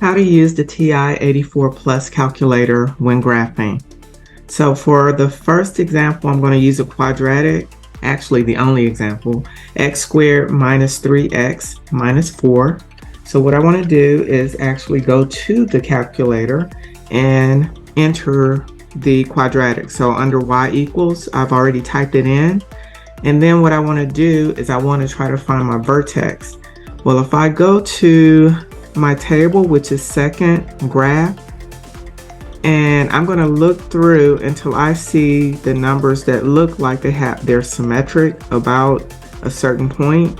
How to use the TI-84 Plus calculator when graphing. So for the first example, I'm going to use a quadratic, actually the only example, x squared minus 3x minus 4. So what I want to do is actually go to the calculator and enter the quadratic. So under y equals, I've already typed it in. And then what I want to do is I want to try to find my vertex. Well, if I go to my table, which is second graph, and I'm going to look through until I see the numbers that look like they're symmetric about a certain point,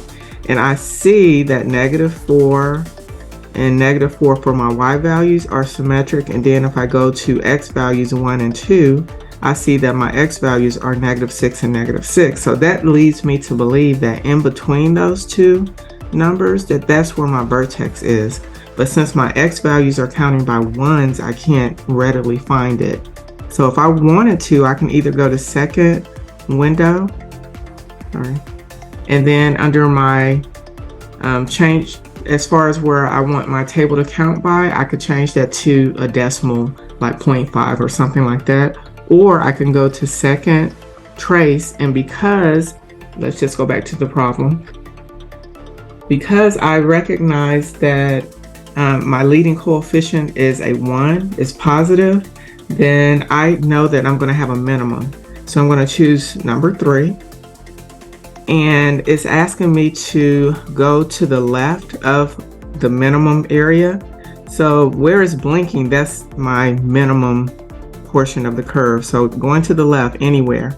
and I see that -4 and -4 for my y values are symmetric. And then if I go to x values 1 and 2, I see that my x values are -6 and -6. So that leads me to believe that in between those two numbers, that's where my vertex is. But since my x values are counting by ones, I can't readily find it. So if I wanted to, I can either go to second window, and then under my change, as far as where I want my table to count by, I could change that to a decimal, like 0.5 or something like that. Or I can go to second trace, and because, let's just go back to the problem. Because I recognize that my leading coefficient is a 1, is positive, then I know that I'm going to have a minimum. So I'm going to choose number 3. And it's asking me to go to the left of the minimum area. So where it's blinking, that's my minimum portion of the curve. So going to the left, anywhere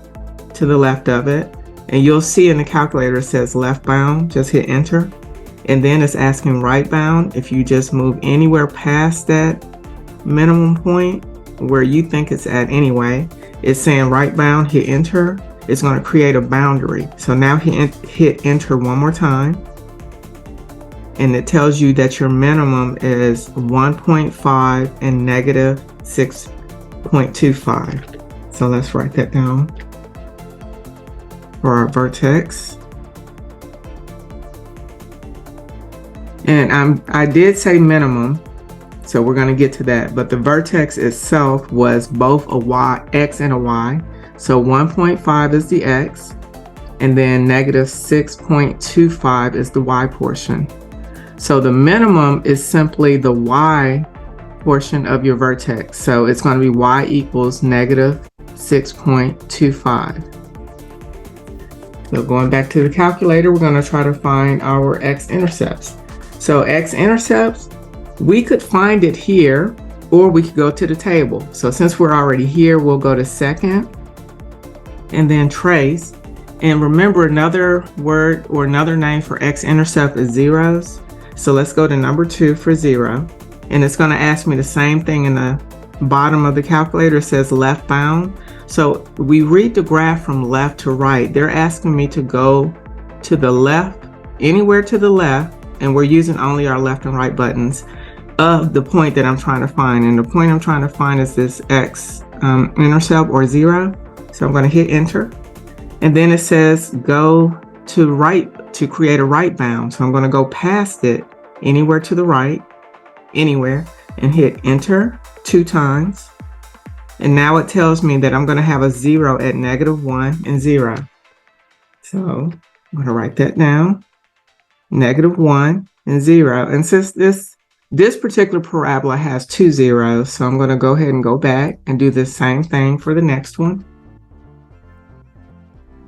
to the left of it. And you'll see in the calculator it says left bound, just hit enter. And then it's asking right bound. If you just move anywhere past that minimum point where you think it's at anyway, it's saying right bound, hit enter. It's going to create a boundary. So now hit enter one more time. And it tells you that your minimum is 1.5 and -6.25. So let's write that down for our vertex. And I did say minimum, so we're going to get to that. But the vertex itself was both a x and a y. So 1.5 is the x, and then -6.25 is the y portion. So the minimum is simply the y portion of your vertex. So it's going to be y equals -6.25. So going back to the calculator, we're going to try to find our x-intercepts. So x-intercepts, we could find it here, or we could go to the table. So since we're already here, we'll go to second and then trace. And remember, another word or another name for x-intercept is zeros. So let's go to number 2 for 0. And it's going to ask me the same thing in the bottom of the calculator. It says left bound. So we read the graph from left to right. They're asking me to go to the left, anywhere to the left, and we're using only our left and right buttons of the point that I'm trying to find. And the point I'm trying to find is this x intercept or 0. So I'm going to hit enter. And then it says go to right to create a right bound. So I'm going to go past it, anywhere to the right, anywhere, and hit enter 2 times. And now it tells me that I'm going to have a 0 at -1 and 0. So I'm going to write that down. -1 and 0. And since this particular parabola has 2 zeros, so I'm going to go ahead and go back and do the same thing for the next one.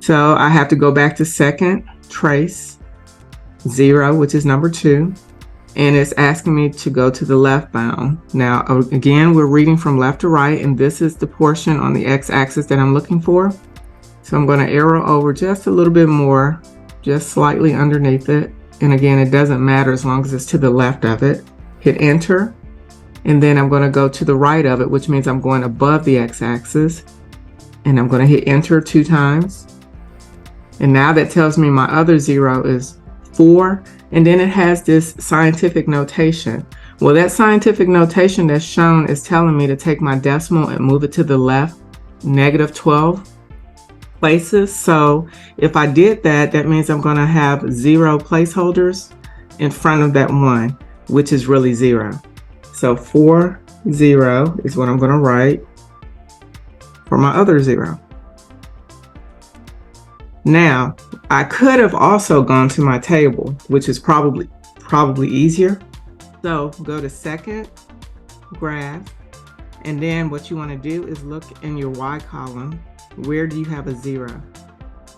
So I have to go back to second trace 0, which is number 2, and it's asking me to go to the left bound. Now again, we're reading from left to right, and this is the portion on the x-axis that I'm looking for. So I'm going to arrow over just a little bit more, just slightly underneath it. And again, it doesn't matter as long as it's to the left of it. Hit enter. And then I'm going to go to the right of it, which means I'm going above the x-axis. And I'm going to hit enter 2 times. And now that tells me my other 0 is 4. And then it has this scientific notation. Well, that scientific notation that's shown is telling me to take my decimal and move it to the left, -12 places. So if I did that, that means I'm going to have 0 placeholders in front of that 1, which is really 0. So 4, 0 is what I'm going to write for my other 0. Now, I could have also gone to my table, which is probably easier. So go to second graph, and then what you want to do is look in your Y column. Where do you have a 0?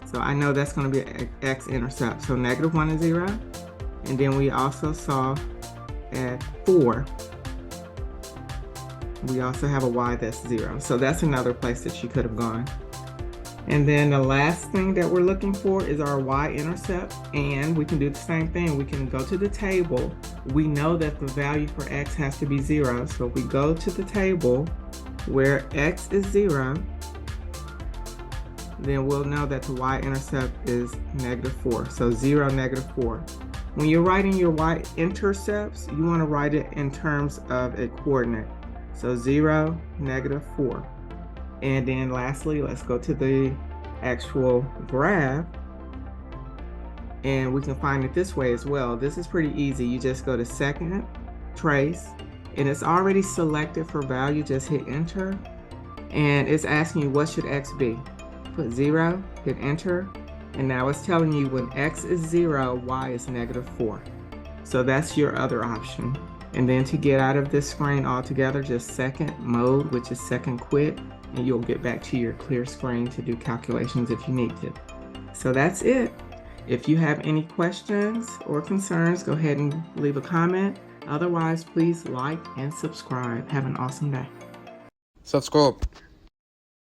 So I know that's going to be an x-intercept. So -1 is 0. And then we also saw at 4, we also have a y that's 0. So that's another place that you could have gone. And then the last thing that we're looking for is our y-intercept, and we can do the same thing. We can go to the table. We know that the value for x has to be 0. So if we go to the table where x is 0, then we'll know that the y-intercept is -4. So 0, -4. When you're writing your y-intercepts, you want to write it in terms of a coordinate. So 0, -4. And then lastly, let's go to the actual graph. And we can find it this way as well. This is pretty easy. You just go to second, trace, and it's already selected for value. Just hit enter. And it's asking you, what should x be? Put 0, hit enter. And now it's telling you when x is 0, y is -4. So that's your other option. And then to get out of this screen altogether, just second mode, which is second quit, and you'll get back to your clear screen to do calculations if you need to. So that's it. If you have any questions or concerns, go ahead and leave a comment. Otherwise, please like and subscribe. Have an awesome day. Subscribe.